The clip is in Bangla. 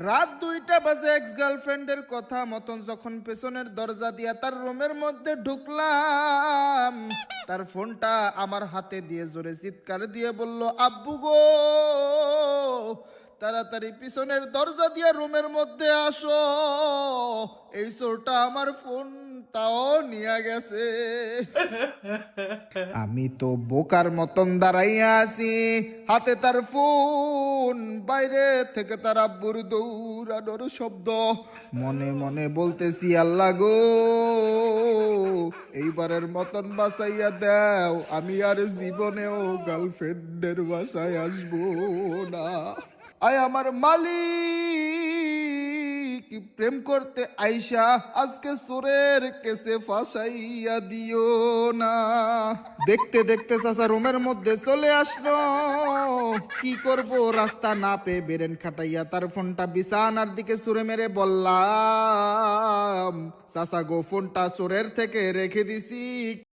রাত 2টা বাজে, এক্স গার্লফ্রেন্ডের কথা মতন যখন পেছনের দরজা দিয়া তার রুমের মধ্যে ঢুকলাম, তার ফোনটা আমার হাতে দিয়ে জোরে চিৎকার দিয়ে বলল, আব্বু গো, তাড়াতাড়ি পিছনের দরজা দিয়া রুমের মধ্যে আসো, এই চোরটা আমার ফোনটাও নিয়ে গেছে। আমি তো বোকার মতন দাঁড়াইয়া আছি, হাতে তার ফোন, বাইরে থেকে তার আব্বুর দৌড়ানোর শব্দ। মনে মনে বলতেছি, আল্লাহ গো, এইবারের মতন বাঁচাইয়া দাও, আমি আর জীবনেও গার্লফ্রেন্ডের বাসায় আসবো না। আয় আমার মালিক, প্রেম করতে আইসা আজকে চোরের কেসে ফাঁসাইয়া দিও না। দেখতে দেখতে চাচা রুমের মধ্যে চলে আসলো। কি করব, রাস্তা না পেয়ে বেরেন খাটাইয়া তার ফোনটা বিছানার দিকে ছুঁড়ে মেরে বললাম, চাচা গো, ফোনটা চোরের থেকে রেখে দিছি।